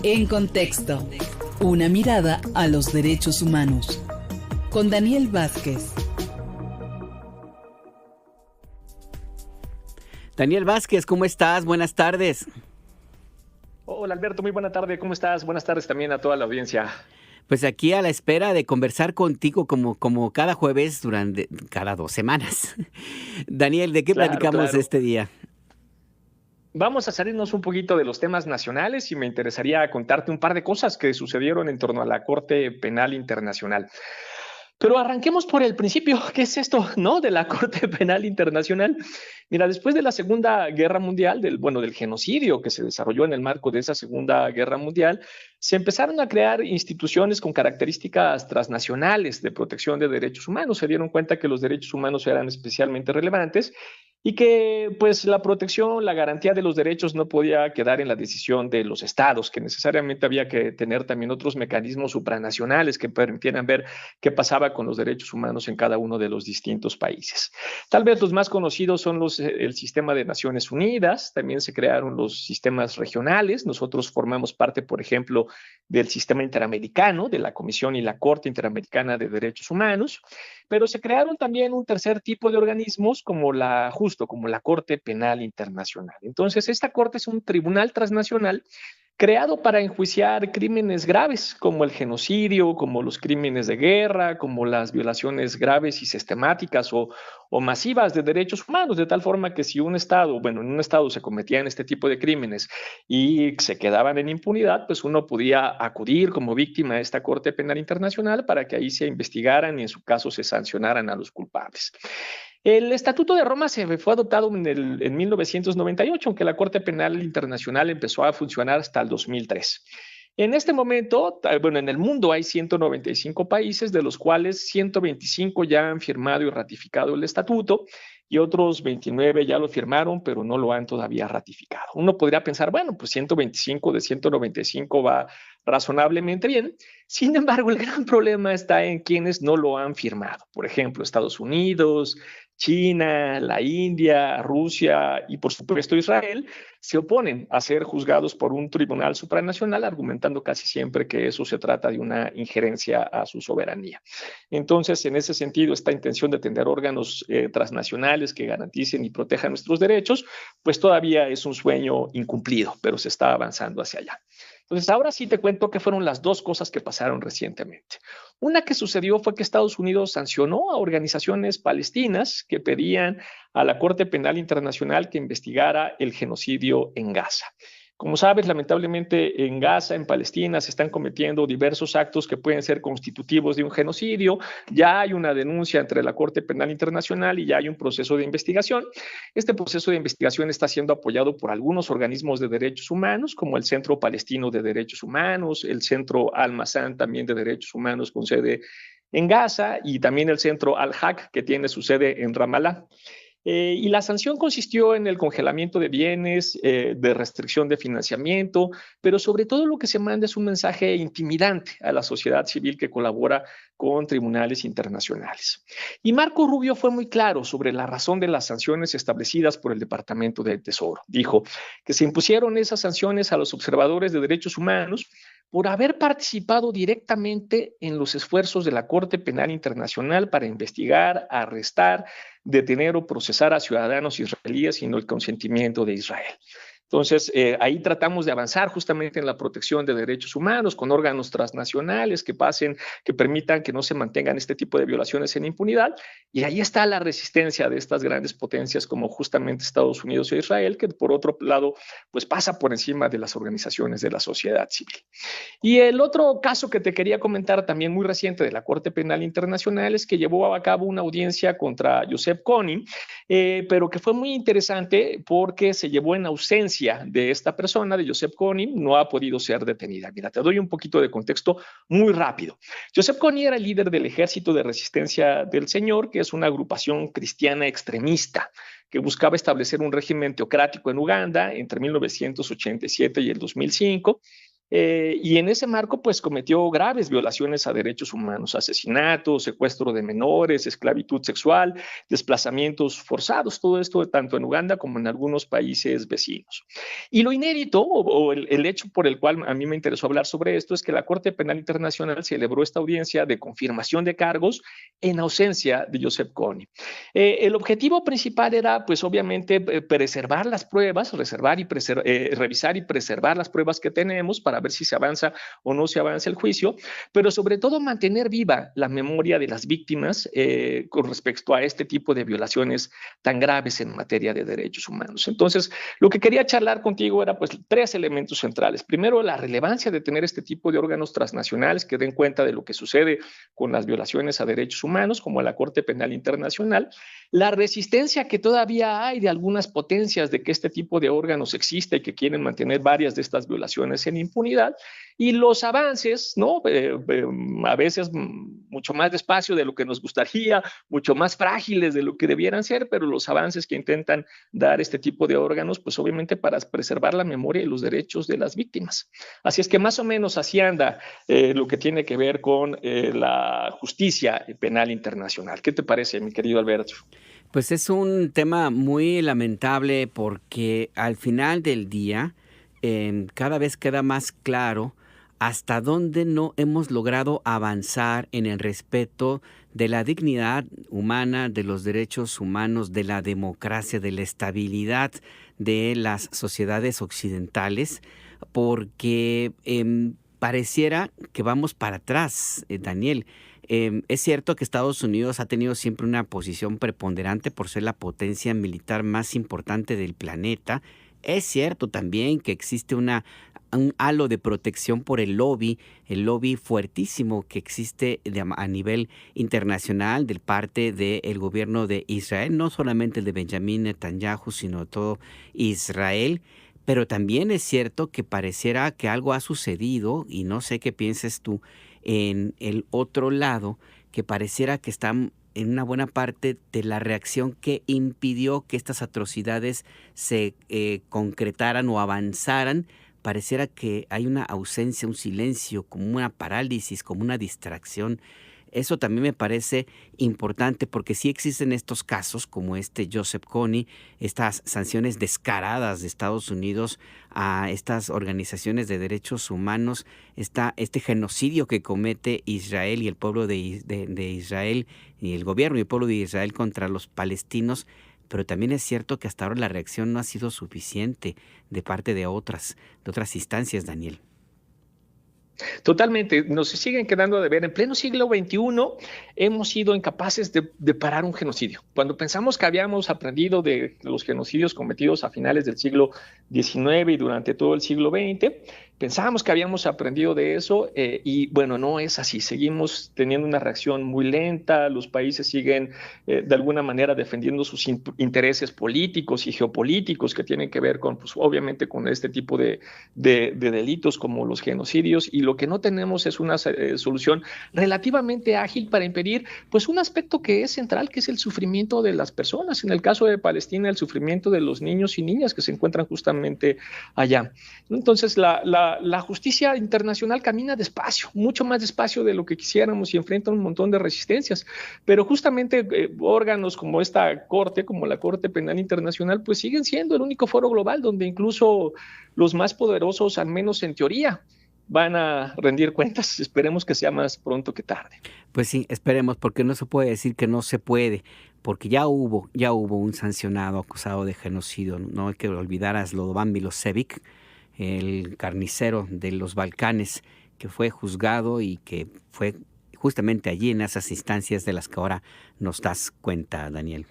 En Contexto, una mirada a los derechos humanos. Con Daniel Vázquez. Daniel Vázquez, ¿cómo estás? Buenas tardes. Hola Alberto, muy buena tarde, ¿cómo estás? Buenas tardes también a toda la audiencia. Pues aquí a la espera de conversar contigo como cada jueves durante cada 2 semanas. Daniel, ¿de qué platicamos Claro. este día? Vamos a salirnos un poquito de los temas nacionales y me interesaría contarte un par de cosas que sucedieron en torno a la Corte Penal Internacional. Pero arranquemos por el principio. ¿Qué es esto, no? De la Corte Penal Internacional. Mira, después de la Segunda Guerra Mundial, del genocidio que se desarrolló en el marco de esa Segunda Guerra Mundial, se empezaron a crear instituciones con características transnacionales de protección de derechos humanos. Se dieron cuenta que los derechos humanos eran especialmente relevantes y que pues la protección, la garantía de los derechos no podía quedar en la decisión de los estados, que necesariamente había que tener también otros mecanismos supranacionales que permitieran ver qué pasaba con los derechos humanos en cada uno de los distintos países. Tal vez los más conocidos son el sistema de Naciones Unidas, también se crearon los sistemas regionales. Nosotros formamos parte, por ejemplo, del sistema interamericano, de la Comisión y la Corte Interamericana de Derechos Humanos, pero se crearon también un tercer tipo de organismos como la Corte Penal Internacional. Entonces, esta corte es un tribunal transnacional creado para enjuiciar crímenes graves como el genocidio, como los crímenes de guerra, como las violaciones graves y sistemáticas o masivas de derechos humanos, de tal forma que si un Estado, en un Estado se cometían este tipo de crímenes y se quedaban en impunidad, pues uno podía acudir como víctima a esta Corte Penal Internacional para que ahí se investigaran y en su caso se sancionaran a los culpables. El Estatuto de Roma se fue adoptado en 1998, aunque la Corte Penal Internacional empezó a funcionar hasta el 2003. En este momento, en el mundo hay 195 países, de los cuales 125 ya han firmado y ratificado el estatuto y otros 29 ya lo firmaron, pero no lo han todavía ratificado. Uno podría pensar, bueno, pues 125 de 195 va razonablemente bien. Sin embargo, el gran problema está en quienes no lo han firmado. Por ejemplo, Estados Unidos, China, la India, Rusia y por supuesto Israel se oponen a ser juzgados por un tribunal supranacional, argumentando casi siempre que eso se trata de una injerencia a su soberanía. Entonces, en ese sentido, esta intención de tener órganos transnacionales que garanticen y protejan nuestros derechos, pues todavía es un sueño incumplido, pero se está avanzando hacia allá. Entonces, ahora sí te cuento qué fueron las dos cosas que pasaron recientemente. Una que sucedió fue que Estados Unidos sancionó a organizaciones palestinas que pedían a la Corte Penal Internacional que investigara el genocidio en Gaza. Como sabes, lamentablemente en Gaza, en Palestina, se están cometiendo diversos actos que pueden ser constitutivos de un genocidio. Ya hay una denuncia entre la Corte Penal Internacional y ya hay un proceso de investigación. Este proceso de investigación está siendo apoyado por algunos organismos de derechos humanos, como el Centro Palestino de Derechos Humanos, el Centro Al-Mazán también de Derechos Humanos con sede en Gaza y también el Centro Al-Haq que tiene su sede en Ramallah. Y la sanción consistió en el congelamiento de bienes, de restricción de financiamiento, pero sobre todo lo que se manda es un mensaje intimidante a la sociedad civil que colabora con tribunales internacionales. Y Marco Rubio fue muy claro sobre la razón de las sanciones establecidas por el Departamento del Tesoro. Dijo que se impusieron esas sanciones a los observadores de derechos humanos por haber participado directamente en los esfuerzos de la Corte Penal Internacional para investigar, arrestar, detener o procesar a ciudadanos israelíes sin el consentimiento de Israel. Entonces, ahí tratamos de avanzar justamente en la protección de derechos humanos con órganos transnacionales que permitan que no se mantengan este tipo de violaciones en impunidad. Y ahí está la resistencia de estas grandes potencias como justamente Estados Unidos e Israel, que por otro lado, pues pasa por encima de las organizaciones de la sociedad civil. Y el otro caso que te quería comentar también muy reciente de la Corte Penal Internacional es que llevó a cabo una audiencia contra Joseph Kony, pero que fue muy interesante porque se llevó en ausencia de esta persona, de Joseph Kony, no ha podido ser detenida. Mira, te doy un poquito de contexto muy rápido. Joseph Kony era el líder del Ejército de Resistencia del Señor, que es una agrupación cristiana extremista que buscaba establecer un régimen teocrático en Uganda entre 1987 y el 2005. y en ese marco pues cometió graves violaciones a derechos humanos, asesinatos, secuestro de menores, esclavitud sexual, desplazamientos forzados, todo esto tanto en Uganda como en algunos países vecinos. Y lo inédito o el hecho por el cual a mí me interesó hablar sobre esto es que la Corte Penal Internacional celebró esta audiencia de confirmación de cargos en ausencia de Joseph Kony. El objetivo principal era, pues obviamente, preservar las pruebas, revisar y preservar las pruebas que tenemos para ver si se avanza o no se avanza el juicio, pero sobre todo mantener viva la memoria de las víctimas con respecto a este tipo de violaciones tan graves en materia de derechos humanos. Entonces, lo que quería charlar contigo era pues 3 elementos centrales. Primero, la relevancia de tener este tipo de órganos transnacionales que den cuenta de lo que sucede con las violaciones a derechos humanos, como la Corte Penal Internacional, la resistencia que todavía hay de algunas potencias de que este tipo de órganos exista y que quieren mantener varias de estas violaciones en impunidad, y los avances, ¿no? A veces mucho más despacio de lo que nos gustaría, mucho más frágiles de lo que debieran ser, pero los avances que intentan dar este tipo de órganos, pues obviamente para preservar la memoria y los derechos de las víctimas. Así es que más o menos así anda lo que tiene que ver con la justicia penal internacional. ¿Qué te parece, mi querido Alberto? Pues es un tema muy lamentable porque al final del día cada vez queda más claro hasta dónde no hemos logrado avanzar en el respeto de la dignidad humana, de los derechos humanos, de la democracia, de la estabilidad de las sociedades occidentales, porque pareciera que vamos para atrás, Daniel. Es cierto que Estados Unidos ha tenido siempre una posición preponderante por ser la potencia militar más importante del planeta. Es cierto también que existe un halo de protección por el lobby fuertísimo que existe a nivel internacional de parte del gobierno de Israel, no solamente el de Benjamín Netanyahu, sino todo Israel. Pero también es cierto que pareciera que algo ha sucedido, y no sé qué pienses tú, en el otro lado, que pareciera que están en una buena parte de la reacción que impidió que estas atrocidades se concretaran o avanzaran. Pareciera que hay una ausencia, un silencio, como una parálisis, como una distracción. Eso también me parece importante porque sí existen estos casos como Joseph Kony, estas sanciones descaradas de Estados Unidos a estas organizaciones de derechos humanos, este genocidio que comete Israel y el pueblo de Israel y el gobierno y el pueblo de Israel contra los palestinos. Pero también es cierto que hasta ahora la reacción no ha sido suficiente de parte de otras instancias, Daniel. Totalmente, nos siguen quedando a deber. En pleno siglo XXI hemos sido incapaces de parar un genocidio. Cuando pensamos que habíamos aprendido de los genocidios cometidos a finales del siglo XIX y durante todo el siglo XX, pensábamos que habíamos aprendido de eso y bueno, no es así. Seguimos teniendo una reacción muy lenta, los países siguen de alguna manera defendiendo sus intereses políticos y geopolíticos que tienen que ver con, pues, obviamente con este tipo de delitos como los genocidios, y lo que no tenemos es una solución relativamente ágil para impedir pues un aspecto que es central, que es el sufrimiento de las personas. En el caso de Palestina, el sufrimiento de los niños y niñas que se encuentran justamente allá. Entonces la justicia internacional camina despacio, mucho más despacio de lo que quisiéramos, y enfrenta un montón de resistencias, pero justamente órganos como esta corte, como la Corte Penal Internacional, pues siguen siendo el único foro global donde incluso los más poderosos, al menos en teoría, van a rendir cuentas. Esperemos que sea más pronto que tarde. Pues sí, esperemos, porque no se puede decir que no se puede, porque ya hubo un sancionado acusado de genocidio. No hay que olvidar a Slobodan Milošević, el carnicero de los Balcanes, que fue juzgado y que fue justamente allí en esas instancias de las que ahora nos das cuenta, Daniel.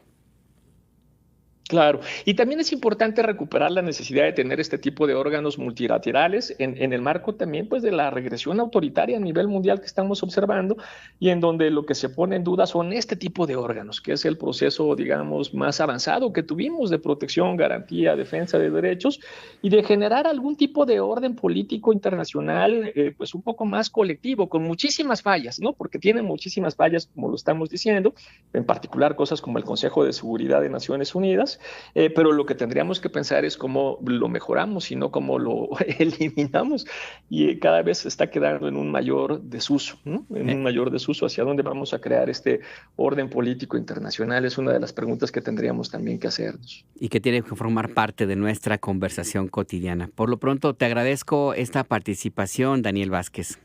Claro, y también es importante recuperar la necesidad de tener este tipo de órganos multilaterales en el marco también pues de la regresión autoritaria a nivel mundial que estamos observando, y en donde lo que se pone en duda son este tipo de órganos, que es el proceso, digamos, más avanzado que tuvimos de protección, garantía, defensa de derechos, y de generar algún tipo de orden político internacional pues un poco más colectivo, con muchísimas fallas, ¿no? Porque tiene muchísimas fallas, como lo estamos diciendo, en particular cosas como el Consejo de Seguridad de Naciones Unidas, demás. Pero lo que tendríamos que pensar es cómo lo mejoramos y no cómo lo eliminamos. Y cada vez se está quedando en un mayor desuso, ¿no? En un mayor desuso. ¿Hacia dónde vamos a crear este orden político internacional? Es una de las preguntas que tendríamos también que hacernos. Y que tiene que formar parte de nuestra conversación cotidiana. Por lo pronto, te agradezco esta participación, Daniel Vázquez.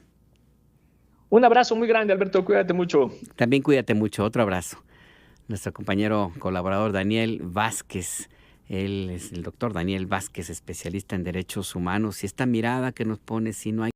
Un abrazo muy grande, Alberto. Cuídate mucho. También cuídate mucho. Otro abrazo. Nuestro compañero colaborador Daniel Vázquez. Él es el doctor Daniel Vázquez, especialista en derechos humanos. Y esta mirada que nos pone, si no hay